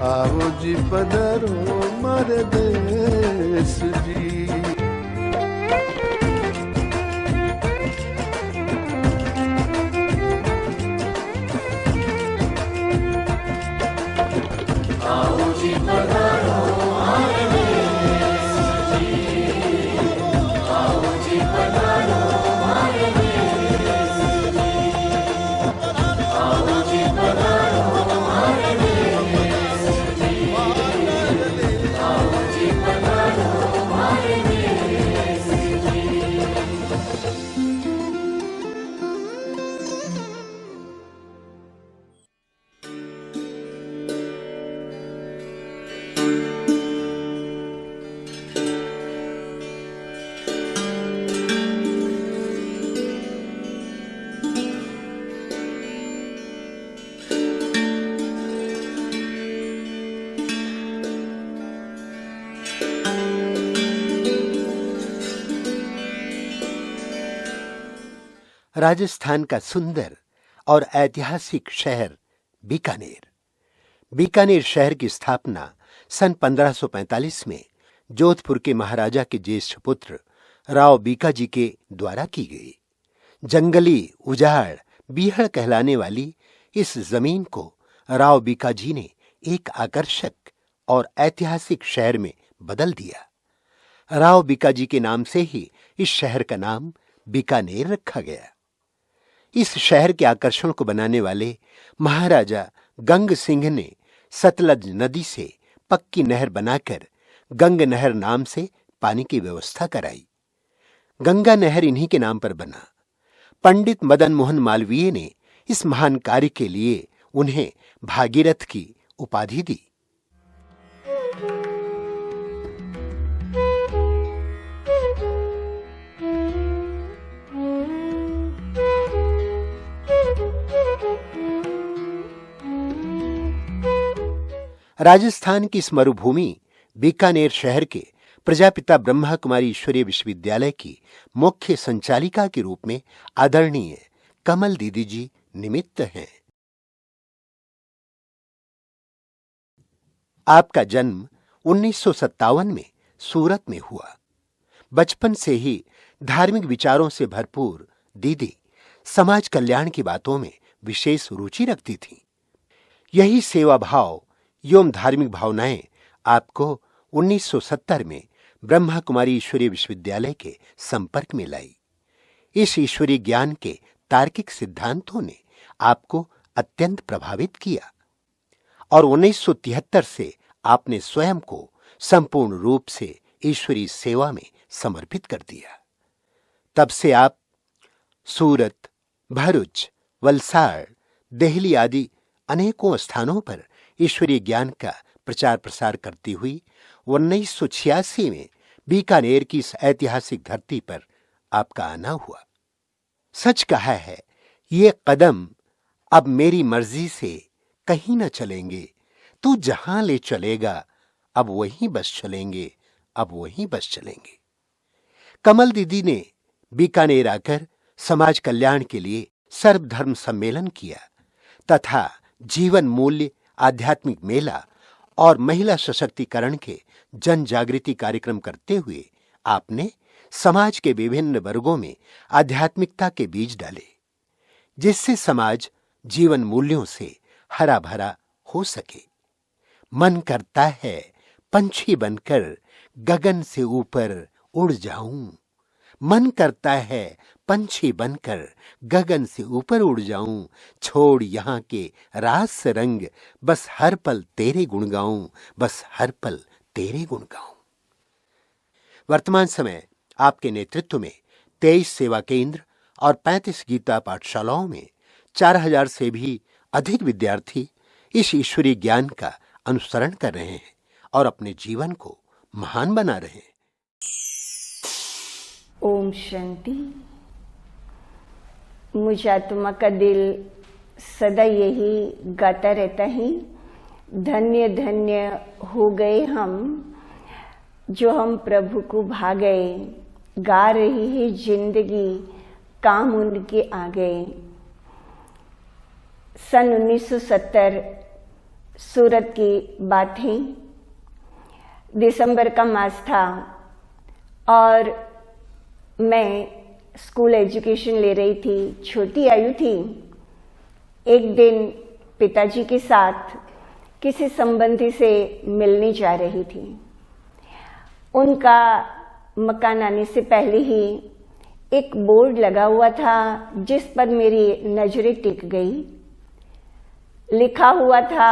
आओ जी पधारो मारे देश जी। आओ जी पधारो मारे देश जी, आओ जी पधारो मारे देश जी, आओ जी पधारो मारे देश जी, आओ जी पधारो मारे देश जी। राजस्थान का सुंदर और ऐतिहासिक शहर बीकानेर। बीकानेर शहर की स्थापना सन 1545 में जोधपुर के महाराजा के ज्येष्ठ पुत्र राव बीकाजी के द्वारा की गई। जंगली उजाड़ बीहड़ कहलाने वाली इस जमीन को राव बीकाजी ने एक आकर्षक और ऐतिहासिक शहर में बदल दिया। राव बीकाजी के नाम से ही इस शहर का नाम बीकानेर रखा गया। इस शहर के आकर्षण को बनाने वाले महाराजा गंग सिंह ने सतलज नदी से पक्की नहर बनाकर गंग नहर नाम से पानी की व्यवस्था कराई। गंगा नहर इन्हीं के नाम पर बना। पंडित मदन मोहन मालवीय ने इस महान कार्य के लिए उन्हें भागीरथ की उपाधि दी। राजस्थान की इस मरुभूमि बीकानेर शहर के प्रजापिता ब्रह्मा कुमारी ईश्वरीय विश्वविद्यालय की मुख्य संचालिका के रूप में आदरणीय कमल दीदी जी निमित्त हैं। आपका जन्म 1957 में सूरत में हुआ। बचपन से ही धार्मिक विचारों से भरपूर दीदी समाज कल्याण की बातों में विशेष रुचि रखती थीं। यही सेवा भाव एवं धार्मिक भावनाएं आपको 1970 में ब्रह्मा कुमारी ईश्वरीय विश्वविद्यालय के संपर्क में लाई। इस ईश्वरीय ज्ञान के तार्किक सिद्धांतों ने आपको अत्यंत प्रभावित किया और 1973 से आपने स्वयं को संपूर्ण रूप से ईश्वरीय सेवा में समर्पित कर दिया। तब से आप सूरत, भरूच, वलसाड़, दिल्ली आदि अनेकों स्थानों पर ईश्वरीय ज्ञान का प्रचार प्रसार करती हुई 1986 में बीकानेर की इस ऐतिहासिक धरती पर आपका आना हुआ। सच कहा है, ये कदम अब मेरी मर्जी से कहीं न चलेंगे, तू जहां ले चलेगा अब वहीं बस चलेंगे, अब वहीं बस चलेंगे। कमल दीदी ने बीकानेर आकर समाज कल्याण के लिए सर्वधर्म सम्मेलन किया तथा जीवन मूल्य, आध्यात्मिक मेला और महिला सशक्तिकरण के जन जागृति कार्यक्रम करते हुए आपने समाज के विभिन्न वर्गों में आध्यात्मिकता के बीज डाले, जिससे समाज जीवन मूल्यों से हरा भरा हो सके। मन करता है पंछी बनकर गगन से ऊपर उड़ जाऊं, मन करता है पंछी बनकर गगन से ऊपर उड़ जाऊं, छोड़ यहाँ के रास रंग, बस हर पल तेरे गुण गाऊं, बस हर पल तेरे गुण गाऊं। वर्तमान समय आपके नेतृत्व में 23 सेवा केंद्र और 35 गीता पाठशालाओं में 4000 से भी अधिक विद्यार्थी इस ईश्वरीय ज्ञान का अनुसरण कर रहे हैं और अपने जीवन को महान बना रहे हैं। ओम शांति। मुझ आत्मा का दिल सदा यही गाता रहता है, धन्य धन्य हो गए हम जो हम प्रभु को भा गए, गा रही है जिंदगी काम उनके आ गए। सन 1970 सूरत की बात थी। दिसंबर का मास था और मैं स्कूल एजुकेशन ले रही थी, छोटी आयु थी। एक दिन पिताजी के साथ किसी संबंधी से मिलने जा रही थी। उनका मकान आने से पहले ही एक बोर्ड लगा हुआ था जिस पर मेरी नजरें टिक गई। लिखा हुआ था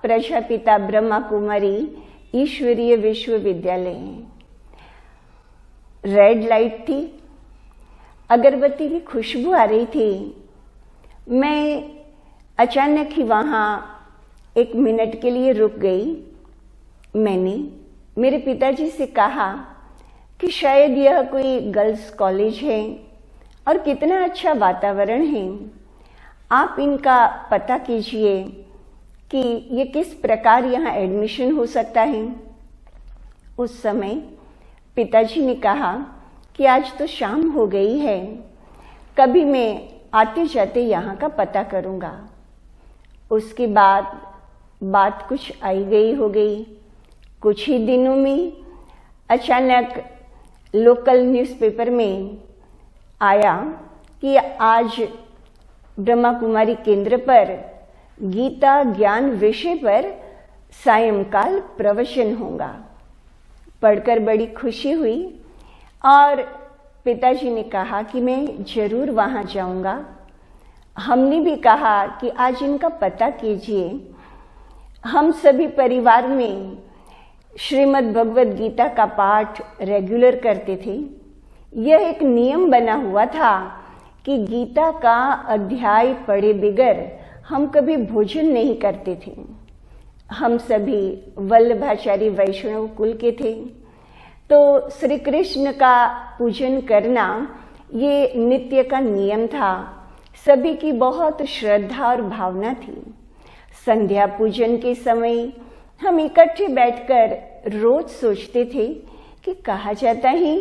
प्रजापिता ब्रह्मा कुमारी ईश्वरीय विश्वविद्यालय। रेड लाइट थी, अगरबत्ती की खुशबू आ रही थी। मैं अचानक ही वहाँ एक मिनट के लिए रुक गई। मैंने मेरे पिताजी से कहा कि शायद यह कोई गर्ल्स कॉलेज है और कितना अच्छा वातावरण है, आप इनका पता कीजिए कि ये किस प्रकार यहाँ एडमिशन हो सकता है। उस समय पिताजी ने कहा कि आज तो शाम हो गई है, कभी मैं आते जाते यहाँ का पता करूँगा। उसके बाद बात कुछ आई गई हो गई। कुछ ही दिनों में अचानक लोकल न्यूज़पेपर में आया कि आज ब्रह्मा कुमारी केंद्र पर गीता ज्ञान विषय पर सायंकाल प्रवचन होगा। पढ़कर बड़ी खुशी हुई और पिताजी ने कहा कि मैं जरूर वहाँ जाऊँगा। हमने भी कहा कि आज इनका पता कीजिए। हम सभी परिवार में श्रीमद् भगवद गीता का पाठ रेगुलर करते थे। यह एक नियम बना हुआ था कि गीता का अध्याय पढ़े बगैर हम कभी भोजन नहीं करते थे। हम सभी वल्लभाचारी वैष्णव कुल के थे, तो श्री कृष्ण का पूजन करना ये नित्य का नियम था। सभी की बहुत श्रद्धा और भावना थी। संध्या पूजन के समय हम इकट्ठे बैठकर रोज सोचते थे कि कहा जाता है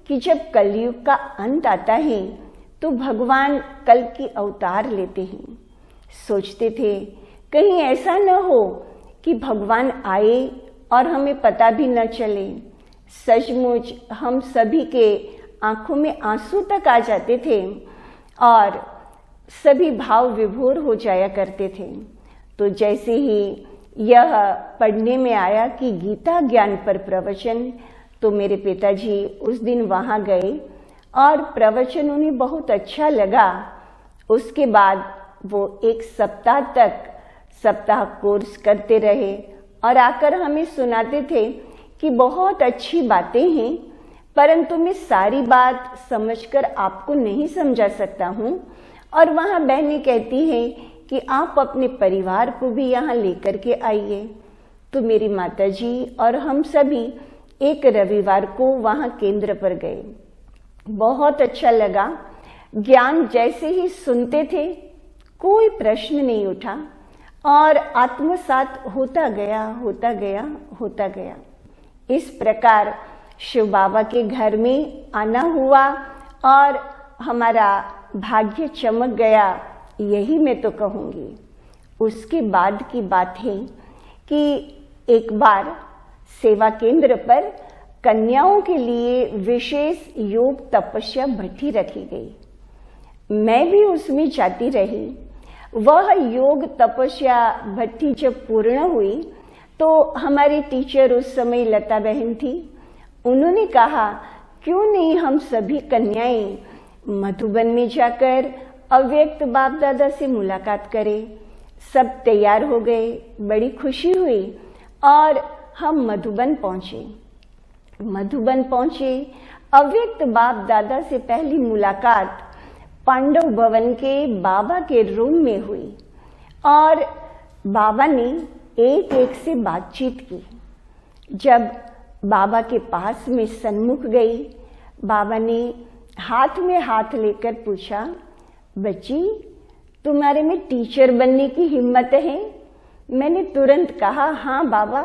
कि जब कलयुग का अंत आता है तो भगवान कल की अवतार लेते हैं। सोचते थे कहीं ऐसा न हो कि भगवान आए और हमें पता भी न चले। सचमुच हम सभी के आंखों में आंसू तक आ जाते थे और सभी भाव विभोर हो जाया करते थे। तो जैसे ही यह पढ़ने में आया कि गीता ज्ञान पर प्रवचन, तो मेरे पिताजी उस दिन वहाँ गए और प्रवचन उन्हें बहुत अच्छा लगा। उसके बाद वो एक सप्ताह तक सप्ताह कोर्स करते रहे और आकर हमें सुनाते थे कि बहुत अच्छी बातें हैं, परंतु मैं सारी बात समझकर आपको नहीं समझा सकता हूँ। और वहाँ बहनें कहती हैं कि आप अपने परिवार को भी यहाँ लेकर के आइए। तो मेरी माताजी और हम सभी एक रविवार को वहाँ केंद्र पर गए। बहुत अच्छा लगा। ज्ञान जैसे ही सुनते थे कोई प्रश्न नहीं उठा और आत्मसात होता गया होता गया होता गया। इस प्रकार शिव बाबा के घर में आना हुआ और हमारा भाग्य चमक गया, यही मैं तो कहूँगी। उसके बाद की बात है कि एक बार सेवा केंद्र पर कन्याओं के लिए विशेष योग तपस्या भट्टी रखी गई। मैं भी उसमें जाती रही। वह योग तपस्या भट्टी जब पूर्ण हुई तो हमारी टीचर उस समय लता बहन थी। उन्होंने कहा क्यों नहीं हम सभी कन्याएं मधुबन में जाकर अव्यक्त बाप दादा से मुलाकात करें। सब तैयार हो गए, बड़ी खुशी हुई और हम मधुबन पहुंचे। मधुबन पहुंचे, अव्यक्त बाप दादा से पहली मुलाकात पांडव भवन के बाबा के रूम में हुई और बाबा ने एक एक से बातचीत की। जब बाबा के पास में सन्मुख गई, बाबा ने हाथ में हाथ लेकर पूछा, बच्ची तुम्हारे में टीचर बनने की हिम्मत है? मैंने तुरंत कहा हाँ बाबा,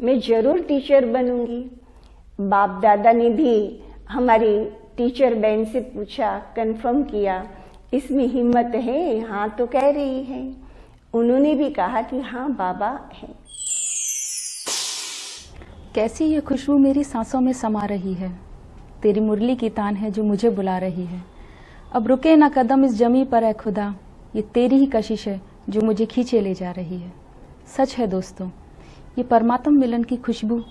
मैं जरूर टीचर बनूंगी। बाप दादा ने भी हमारी टीचर बहन से पूछा, कंफर्म किया, इसमें हिम्मत है? हाँ तो कह रही है। उन्होंने भी कहा कि हाँ बाबा हैं। कैसी ये खुशबू मेरी सांसों में समा रही है, तेरी मुरली की तान है जो मुझे बुला रही है। अब रुके ना कदम इस जमी पर है खुदा, ये तेरी ही कशिश है जो मुझे खींचे ले जा रही है। सच है दोस्तों, ये परमात्म मिलन की खुशबू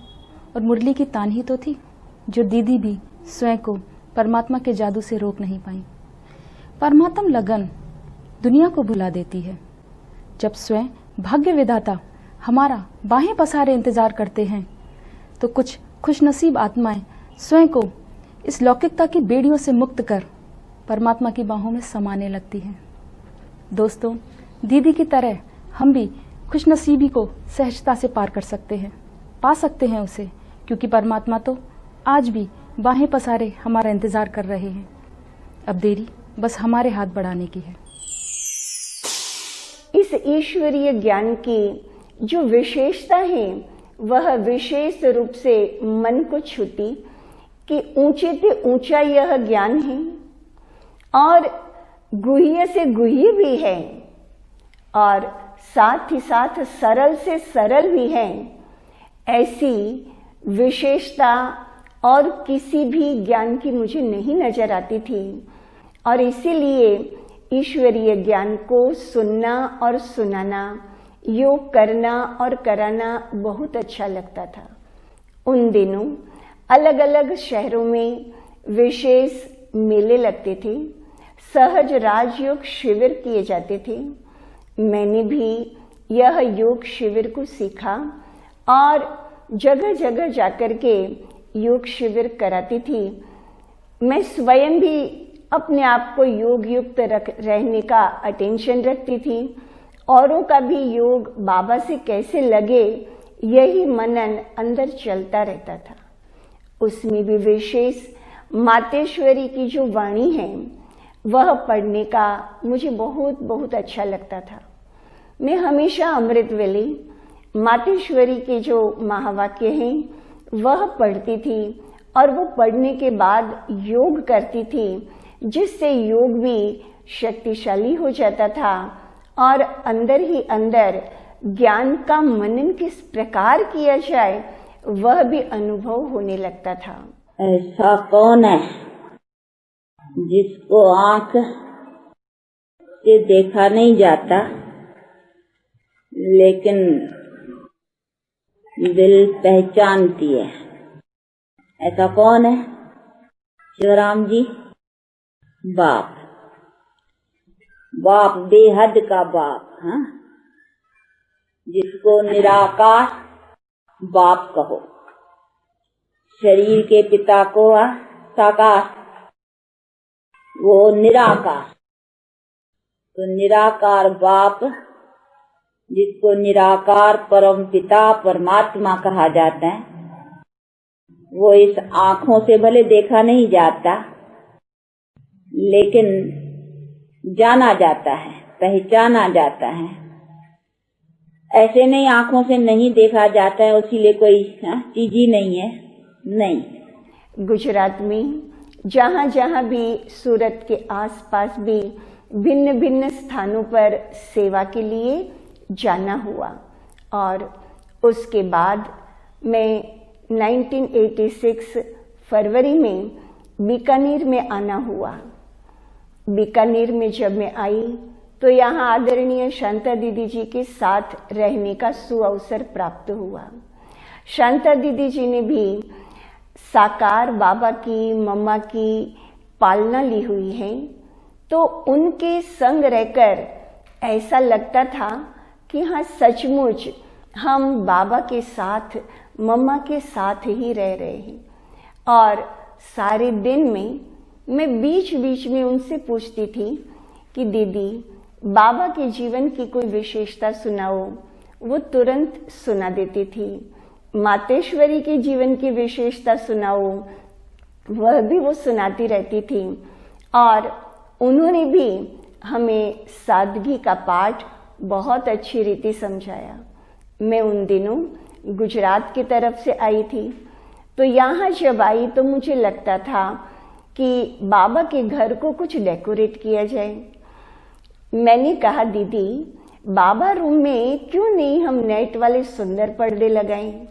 और मुरली की तान ही तो थी जो दीदी भी स्वयं को परमात्मा के जादू से रोक नहीं पाई। परमात्म लगन दुनिया को भुला देती है। जब स्वयं भाग्य विधाता हमारा बाहें पसारे इंतजार करते हैं तो कुछ खुशनसीब आत्माएं स्वयं को इस लौकिकता की बेड़ियों से मुक्त कर परमात्मा की बाहों में समाने लगती हैं। दोस्तों, दीदी की तरह हम भी खुशनसीबी को सहजता से पार कर सकते हैं, पा सकते हैं उसे, क्योंकि परमात्मा तो आज भी बाहें पसारे हमारा इंतजार कर रहे हैं। अब देरी बस हमारे हाथ बढ़ाने की है। इस ईश्वरीय ज्ञान की जो विशेषता है वह विशेष रूप से मन को छूती कि ऊंचे से ऊंचा यह ज्ञान है और गुह्य से गुह्य भी है और साथ ही साथ सरल से सरल भी है। ऐसी विशेषता और किसी भी ज्ञान की मुझे नहीं नजर आती थी और इसीलिए ईश्वरीय ज्ञान को सुनना और सुनाना, योग करना और कराना बहुत अच्छा लगता था। उन दिनों अलग अलग शहरों में विशेष मेले लगते थे, सहज राजयोग शिविर किए जाते थे। मैंने भी यह योग शिविर को सीखा और जगह जगह जाकर के योग शिविर कराती थी। मैं स्वयं भी अपने आप को योग युक्त रहने का अटेंशन रखती थी। औरों का भी योग बाबा से कैसे लगे यही मनन अंदर चलता रहता था। उसमें भी विशेष मातेश्वरी की जो वाणी है वह पढ़ने का मुझे बहुत बहुत अच्छा लगता था। मैं हमेशा अमृत वेले मातेश्वरी के जो महावाक्य हैं वह पढ़ती थी और वो पढ़ने के बाद योग करती थी, जिससे योग भी शक्तिशाली हो जाता था और अंदर ही अंदर ज्ञान का मनन किस प्रकार किया जाए वह भी अनुभव होने लगता था। ऐसा कौन है जिसको आंख से देखा नहीं जाता लेकिन दिल पहचानती है? ऐसा कौन है? शिवराम जी, बाप, बाप बेहद का बाप, हाँ, जिसको निराकार बाप कहो। शरीर के पिता को साकार, वो निराकार। तो निराकार बाप जिसको निराकार परम पिता परमात्मा कहा जाता है, वो इस आँखों से भले देखा नहीं जाता लेकिन जाना जाता है, पहचाना जाता है। ऐसे नहीं आँखों से नहीं देखा जाता है इसीलिए कोई चीज ही नहीं है, नहीं। गुजरात में जहाँ जहाँ भी सूरत के आसपास भी भिन्न भिन्न स्थानों पर सेवा के लिए जाना हुआ और उसके बाद मैं 1986 फरवरी में बीकानेर में आना हुआ। बीकानेर में जब मैं आई तो यहाँ आदरणीय शांता दीदी जी के साथ रहने का सुअवसर प्राप्त हुआ। शांता दीदी जी ने भी साकार बाबा की, मम्मा की पालना ली हुई है, तो उनके संग रहकर ऐसा लगता था कि हाँ सचमुच हम बाबा के साथ, मम्मा के साथ ही रह रहे हैं। और सारे दिन में मैं बीच बीच में उनसे पूछती थी कि दीदी बाबा के जीवन की कोई विशेषता सुनाओ, वो तुरंत सुना देती थी। मातेश्वरी के जीवन की विशेषता सुनाओ, वह भी वो सुनाती रहती थी। और उन्होंने भी हमें सादगी का पाठ बहुत अच्छी रीति समझाया। मैं उन दिनों गुजरात की तरफ से आई थी, तो यहाँ जब आई तो मुझे लगता था कि बाबा के घर को कुछ डेकोरेट किया जाए। मैंने कहा दीदी बाबा रूम में क्यों नहीं हम नेट वाले सुंदर पर्दे लगाएं?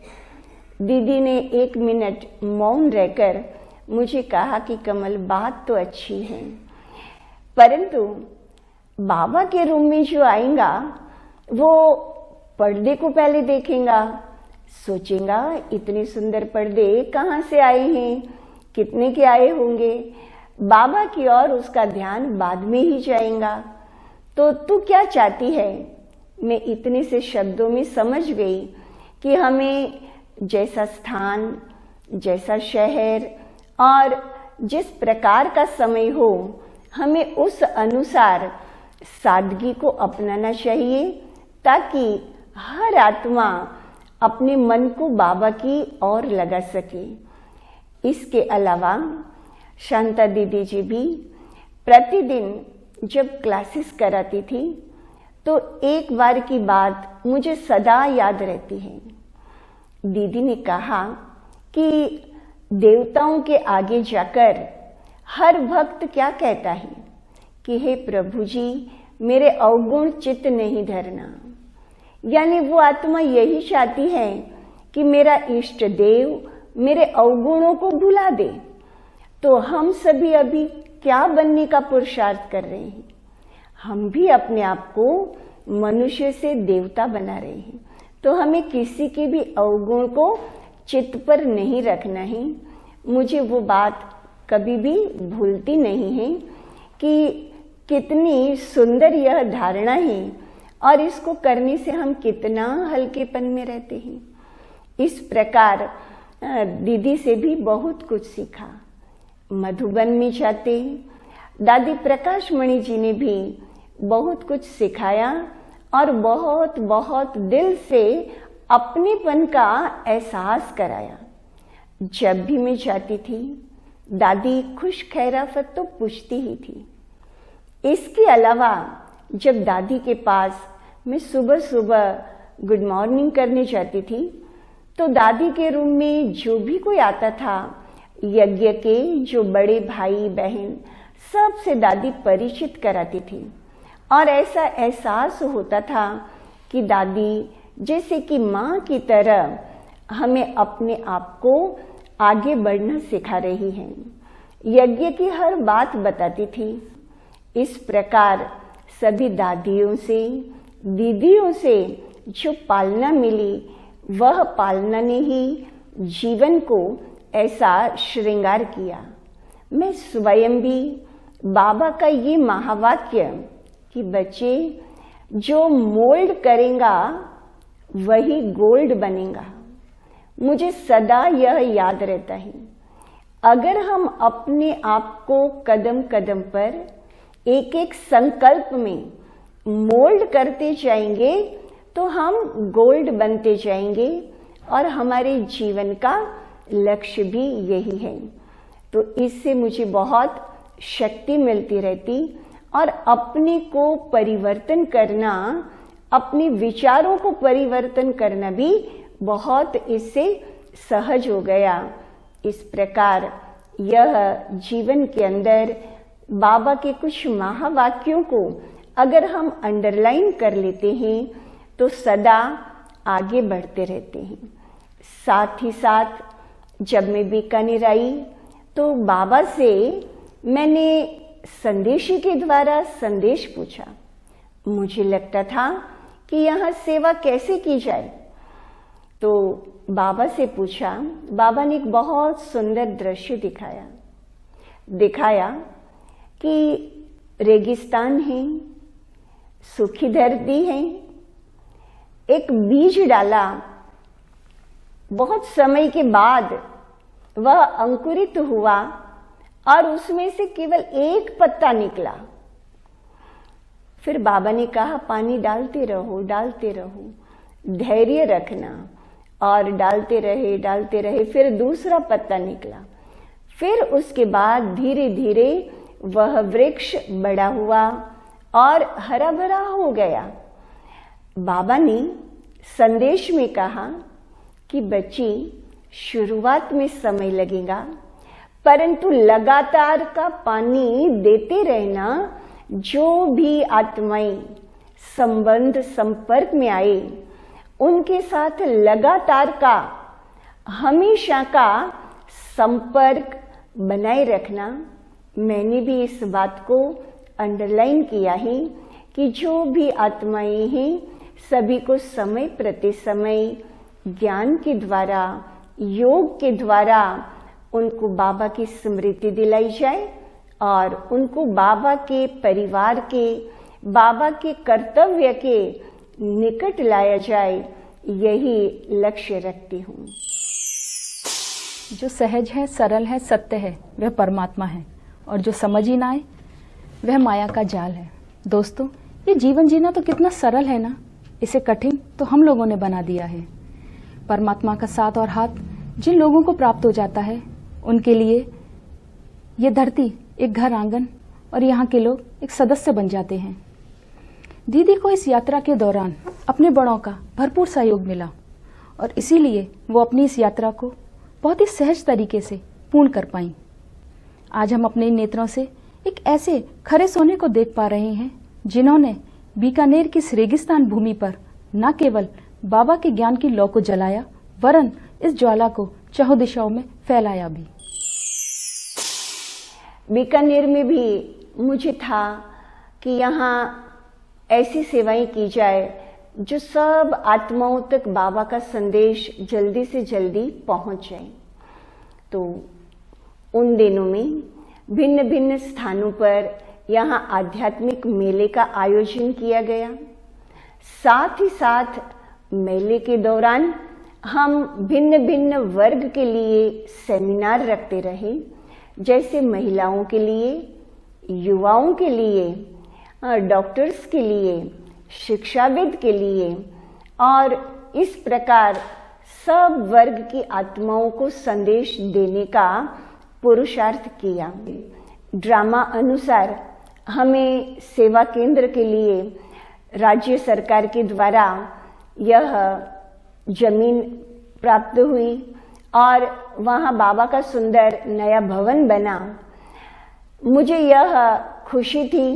दीदी ने 1 मिनट मौन रहकर मुझे कहा कि कमल, बात तो अच्छी है, परंतु बाबा के रूम में जो आएगा वो पर्दे को पहले देखेगा, सोचेगा इतने सुंदर पर्दे कहाँ से आए हैं, कितने के आए होंगे, बाबा की ओर उसका ध्यान बाद में ही जाएगा। तो तू क्या चाहती है? मैं इतने से शब्दों में समझ गई कि हमें जैसा स्थान, जैसा शहर और जिस प्रकार का समय हो, हमें उस अनुसार सादगी को अपनाना चाहिए, ताकि हर आत्मा अपने मन को बाबा की ओर लगा सके। इसके अलावा शांता दीदी जी भी प्रतिदिन जब क्लासेस कराती थी तो एक बार की बात मुझे सदा याद रहती है। दीदी ने कहा कि देवताओं के आगे जाकर हर भक्त क्या कहता है कि हे प्रभु जी, मेरे अवगुण चित्त नहीं धरना। यानी वो आत्मा यही चाहती है कि मेरा इष्ट देव मेरे अवगुणों को भुला दे। तो हम सभी अभी क्या बनने का पुरुषार्थ कर रहे हैं? हम भी अपने आप को मनुष्य से देवता बना रहे हैं। तो हमें किसी के भी अवगुण को चित्त पर नहीं रखना है। मुझे वो बात कभी भी भूलती नहीं है कि कितनी सुंदर यह धारणा है और इसको करने से हम कितना हल्केपन में रहते हैं। इस प्रकार दीदी से भी बहुत कुछ सीखा। मधुबन में जाते दादी प्रकाश मणि जी ने भी बहुत कुछ सिखाया और बहुत बहुत दिल से अपनेपन का एहसास कराया। जब भी मैं जाती थी दादी खुश खैराफत तो पूछती ही थी। इसके अलावा जब दादी के पास मैं सुबह सुबह गुड मॉर्निंग करने जाती थी तो दादी के रूम में जो भी कोई आता था, यज्ञ के जो बड़े भाई बहन, सबसे दादी परिचित कराती थी और ऐसा एहसास होता था कि दादी जैसे कि माँ की तरह हमें अपने आप को आगे बढ़ना सिखा रही हैं। यज्ञ की हर बात बताती थी। इस प्रकार सभी दादियों से, दीदियों से जो पालना मिली, वह पालना ने ही जीवन को ऐसा श्रृंगार किया। मैं स्वयं भी बाबा का ये महावाक्य कि बच्चे जो मोल्ड करेगा वही गोल्ड बनेगा, मुझे सदा यह याद रहता है। अगर हम अपने आप को कदम कदम पर एक एक संकल्प में मोल्ड करते जाएंगे तो हम गोल्ड बनते जाएंगे और हमारे जीवन का लक्ष्य भी यही है। तो इससे मुझे बहुत शक्ति मिलती रहती और अपने को परिवर्तन करना, अपने विचारों को परिवर्तन करना भी बहुत इससे सहज हो गया। इस प्रकार यह जीवन के अंदर बाबा के कुछ महावाक्यों को अगर हम अंडरलाइन कर लेते हैं तो सदा आगे बढ़ते रहते हैं। साथ ही साथ जब मैं बीकानेर आई तो बाबा से मैंने संदेशी के द्वारा संदेश पूछा। मुझे लगता था कि यहाँ सेवा कैसे की जाए, तो बाबा से पूछा। बाबा ने एक बहुत सुंदर दृश्य दिखाया कि रेगिस्तान है, सूखी धरती है, एक बीज डाला, बहुत समय के बाद वह अंकुरित हुआ और उसमें से केवल एक पत्ता निकला। फिर बाबा ने कहा पानी डालते रहो, धैर्य रखना, और डालते रहे। फिर दूसरा पत्ता निकला। फिर उसके बाद धीरे धीरे वह वृक्ष बड़ा हुआ और हरा भरा हो गया। बाबा ने संदेश में कहा कि बच्ची, शुरुआत में समय लगेगा, परंतु लगातार का पानी देते रहना। जो भी आत्माएं संबंध संपर्क में आए, उनके साथ लगातार का, हमेशा का संपर्क बनाए रखना। मैंने भी इस बात को अंडरलाइन किया है कि जो भी आत्माएं हैं सभी को समय प्रति समय ज्ञान के द्वारा, योग के द्वारा उनको बाबा की स्मृति दिलाई जाए और उनको बाबा के परिवार के, बाबा के कर्तव्य के निकट लाया जाए, यही लक्ष्य रखती हूँ। जो सहज है, सरल है, सत्य है, वह परमात्मा है, और जो समझ ही ना आए वह माया का जाल है। दोस्तों, ये जीवन जीना तो कितना सरल है ना, इसे कठिन तो हम लोगों ने बना दिया है। परमात्मा का साथ और हाथ जिन लोगों को प्राप्त हो जाता है, उनके लिए ये धरती एक घर आंगन और यहाँ के लोग एक सदस्य बन जाते हैं। दीदी को इस यात्रा के दौरान अपने बड़ों का भरपूर सहयोग मिला और इसीलिए वो अपनी इस यात्रा को बहुत ही सहज तरीके से पूर्ण कर पाई। आज हम अपने नेत्रों से एक ऐसे खरे सोने को देख पा रहे हैं जिन्होंने बीकानेर की इस रेगिस्तान भूमि पर न केवल बाबा के ज्ञान की लौ को जलाया, वरन इस ज्वाला को चारों दिशाओं में फैलाया भी। बीकानेर में भी मुझे था कि यहाँ ऐसी सेवाएं की जाए जो सब आत्माओं तक बाबा का संदेश जल्दी से जल्दी पहुंच जाए। तो उन दिनों में भिन्न भिन्न स्थानों पर यहाँ आध्यात्मिक मेले का आयोजन किया गया। साथ ही साथ मेले के दौरान हम भिन्न भिन्न वर्ग के लिए सेमिनार रखते रहे, जैसे महिलाओं के लिए, युवाओं के लिए, डॉक्टर्स के लिए, शिक्षाविद के लिए, और इस प्रकार सब वर्ग की आत्माओं को संदेश देने का पुरुषार्थ किया। ड्रामा अनुसार हमें सेवा केंद्र के लिए राज्य सरकार के द्वारा यह जमीन प्राप्त हुई और वहाँ बाबा का सुंदर नया भवन बना। मुझे यह खुशी थी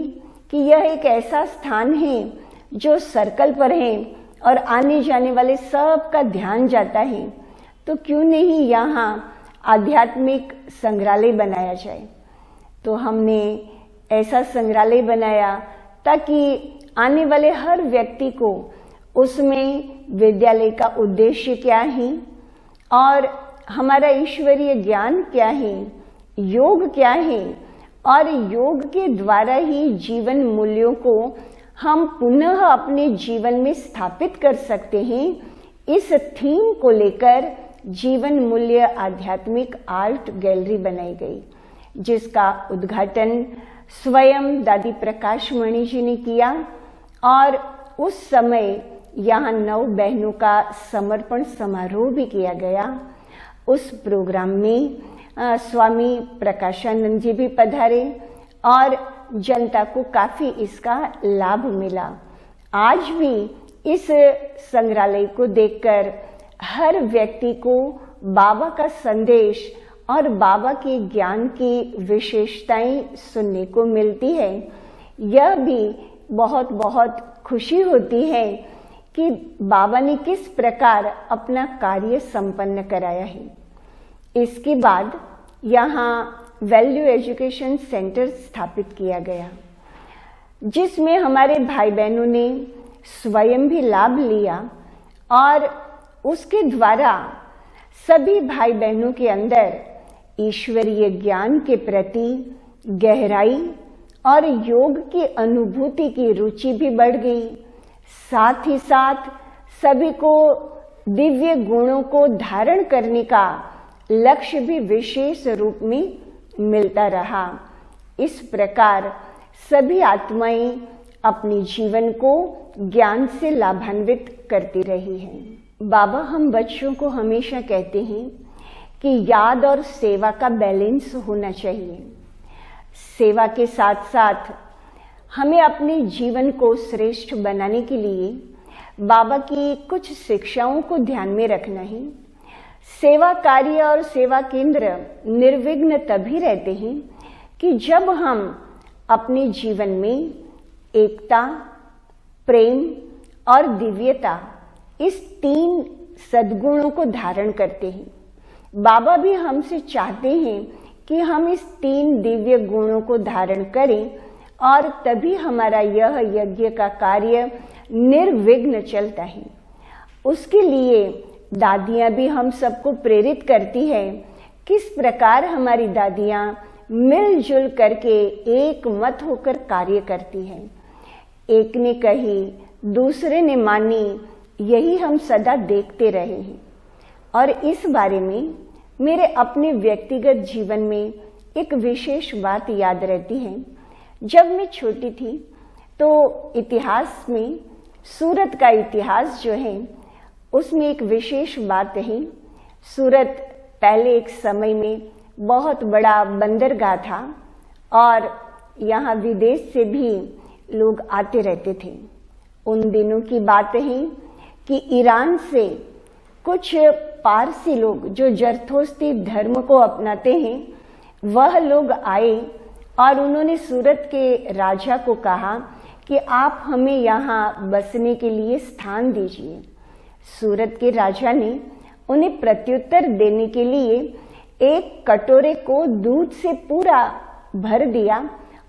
कि यह एक ऐसा स्थान है जो सर्कल पर है और आने जाने वाले सब का ध्यान जाता है, तो क्यों नहीं यहाँ आध्यात्मिक संग्रहालय बनाया जाए। तो हमने ऐसा संग्रहालय बनाया ताकि आने वाले हर व्यक्ति को उसमें विद्यालय का उद्देश्य क्या है और हमारा ईश्वरीय ज्ञान क्या है, योग क्या है, और योग के द्वारा ही जीवन मूल्यों को हम पुनः अपने जीवन में स्थापित कर सकते हैं। इस थीम को लेकर जीवन मूल्य आध्यात्मिक आर्ट गैलरी बनाई गई, जिसका उद्घाटन स्वयं दादी प्रकाश मणि जी ने किया और उस समय यहाँ 9 बहनों का समर्पण समारोह भी किया गया। उस प्रोग्राम में स्वामी प्रकाशानंद जी भी पधारे और जनता को काफी इसका लाभ मिला। आज भी इस संग्रहालय को देखकर हर व्यक्ति को बाबा का संदेश और बाबा के ज्ञान की विशेषताएं सुनने को मिलती है। यह भी बहुत बहुत खुशी होती है कि बाबा ने किस प्रकार अपना कार्य संपन्न कराया है। इसके बाद यहाँ वैल्यू एजुकेशन सेंटर स्थापित किया गया, जिसमें हमारे भाई बहनों ने स्वयं भी लाभ लिया और उसके द्वारा सभी भाई बहनों के अंदर ईश्वरीय ज्ञान के प्रति गहराई और योग की अनुभूति की रुचि भी बढ़ गई। साथ ही साथ सभी को दिव्य गुणों को धारण करने का लक्ष्य भी विशेष रूप में मिलता रहा। इस प्रकार सभी आत्माएं अपने जीवन को ज्ञान से लाभान्वित करती रही हैं। बाबा हम बच्चों को हमेशा कहते हैं कि याद और सेवा का बैलेंस होना चाहिए। सेवा के साथ साथ हमें अपने जीवन को श्रेष्ठ बनाने के लिए बाबा की कुछ शिक्षाओं को ध्यान में रखना है। सेवा कार्य और सेवा केंद्र निर्विघ्न तभी रहते हैं कि जब हम अपने जीवन में एकता, प्रेम और दिव्यता, इस 3 सद्गुणों को धारण करते हैं। बाबा भी हमसे चाहते हैं कि हम इस 3 दिव्य गुणों को धारण करें और तभी हमारा यह यज्ञ का कार्य निर्विघ्न चलता है। उसके लिए दादियां भी हम सबको प्रेरित करती है। किस प्रकार हमारी दादियां मिलजुल करके एक मत होकर कार्य करती हैं। एक ने कही, दूसरे ने मानी, यही हम सदा देखते रहे हैं। और इस बारे में मेरे अपने व्यक्तिगत जीवन में एक विशेष बात याद रहती है। जब मैं छोटी थी तो इतिहास में, सूरत का इतिहास जो है उसमें एक विशेष बात है। सूरत पहले एक समय में बहुत बड़ा बंदरगाह था और यहाँ विदेश से भी लोग आते रहते थे। उन दिनों की बात है कि ईरान से कुछ पारसी लोग जो जरथोस्ती धर्म को अपनाते हैं, वह लोग आए और उन्होंने सूरत के राजा को कहा कि आप हमें यहाँ बसने के लिए स्थान दीजिए। सूरत के राजा ने उन्हें प्रत्युत्तर देने के लिए एक कटोरे को दूध से पूरा भर दिया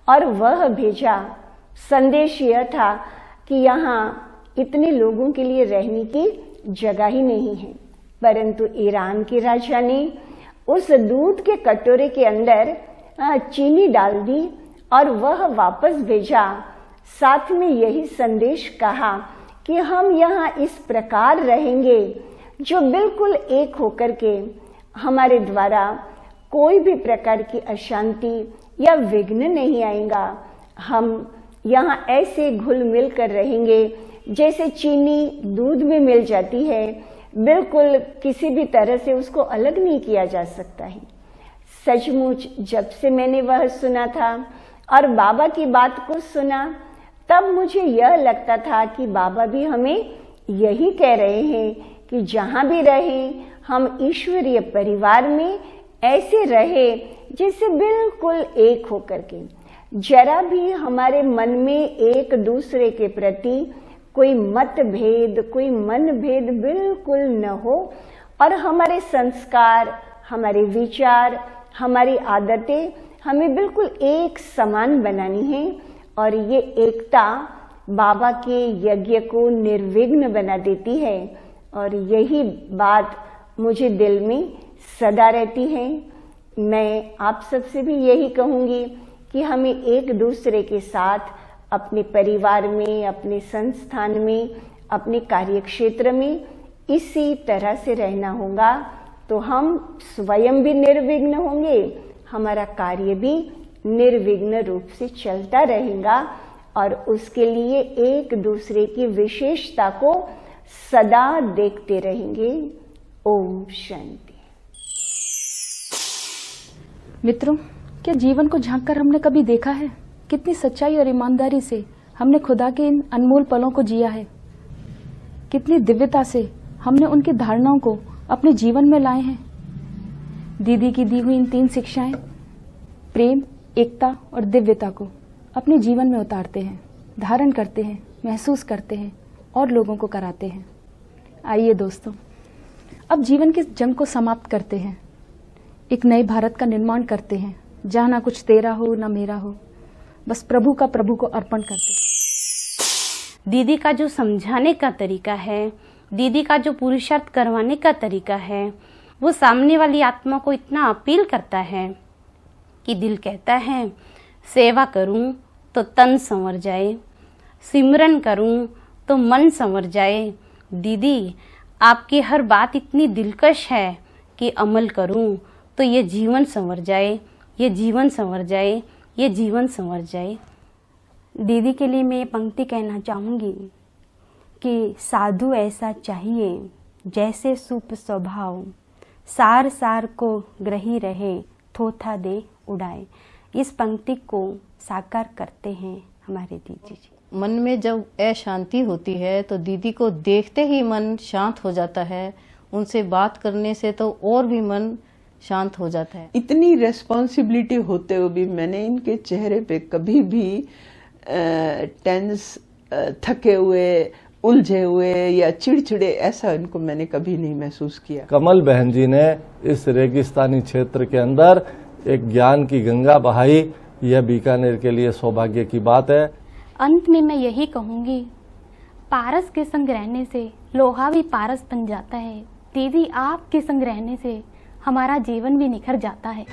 और वह भेजा। संदेश यह था कि यहाँ इतने लोगों के लिए रहने की जगह ही नहीं है। परंतु ईरान के राजा ने उस दूध के कटोरे के अंदर चीनी डाल दी और वह वापस भेजा। साथ में यही संदेश कहा कि हम यहाँ इस प्रकार रहेंगे जो बिल्कुल एक होकर के हमारे द्वारा कोई भी प्रकार की अशांति या विघ्न नहीं आएगा। हम यहाँ ऐसे घुल मिल कर रहेंगे जैसे चीनी दूध में मिल जाती है, बिल्कुल किसी भी तरह से उसको अलग नहीं किया जा सकता है। सचमुच जब से मैंने वह सुना था और बाबा की बात को सुना, तब मुझे यह लगता था कि बाबा भी हमें यही कह रहे हैं कि जहाँ भी रहें हम ईश्वरीय परिवार में ऐसे रहे जैसे बिल्कुल एक होकर के। जरा भी हमारे मन में एक दूसरे के प्रति कोई मतभेद, कोई मनभेद बिल्कुल न हो और हमारे संस्कार, हमारे विचार, हमारी आदतें हमें बिल्कुल एक समान बनानी है। और ये एकता बाबा के यज्ञ को निर्विघ्न बना देती है और यही बात मुझे दिल में सदा रहती है। मैं आप सबसे भी यही कहूँगी कि हमें एक दूसरे के साथ अपने परिवार में, अपने संस्थान में, अपने कार्यक्षेत्र में इसी तरह से रहना होगा, तो हम स्वयं भी निर्विघ्न होंगे, हमारा कार्य भी निर्विघ्न रूप से चलता रहेगा और उसके लिए एक दूसरे की विशेषता को सदा देखते रहेंगे। ओम शांति। मित्रों, क्या जीवन को झांककर हमने कभी देखा है कितनी सच्चाई और ईमानदारी से हमने खुदा के इन अनमोल पलों को जिया है? कितनी दिव्यता से हमने उनकी धारणाओं को अपने जीवन में लाए हैं। दीदी की दी हुई इन 3 शिक्षाएं प्रेम, एकता और दिव्यता को अपने जीवन में उतारते हैं, धारण करते हैं, महसूस करते हैं और लोगों को कराते हैं। आइए दोस्तों, अब जीवन की जंग को समाप्त करते हैं, एक नए भारत का निर्माण करते हैं जहाँ ना कुछ तेरा हो ना मेरा हो, बस प्रभु का प्रभु को अर्पण करते हैं। दीदी का जो समझाने का तरीका है, दीदी का जो पुरुषार्थ करवाने का तरीका है, वो सामने वाली आत्मा को इतना अपील करता है कि दिल कहता है सेवा करूं तो तन संवर जाए, सिमरन करूं तो मन संवर जाए। दीदी, आपकी हर बात इतनी दिलकश है कि अमल करूं तो ये जीवन संवर जाए, ये जीवन संवर जाए, ये जीवन संवर जाए। दीदी के लिए मैं ये पंक्ति कहना चाहूँगी कि साधु ऐसा चाहिए जैसे सूप स्वभाव, सार सार को ग्रही रहे, थोथा दे उड़ाए। इस पंक्ति को साकार करते हैं हमारे दीदी जी। मन में जब अशांति होती है तो दीदी को देखते ही मन शांत हो जाता है, उनसे बात करने से तो और भी मन शांत हो जाता है। इतनी रेस्पॉन्सिबिलिटी होते हुए भी मैंने इनके चेहरे पे कभी भी टेंस थके हुए, उलझे हुए या चिड़चिड़े, ऐसा इनको मैंने कभी नहीं महसूस किया। कमल बहन जी ने इस रेगिस्तानी क्षेत्र के अंदर एक ज्ञान की गंगा बहाई, यह बीकानेर के लिए सौभाग्य की बात है। अंत में मैं यही कहूँगी, पारस के संग रहने से लोहा भी पारस बन जाता है। दीदी, आपके संग रहने से हमारा जीवन भी निखर जाता है।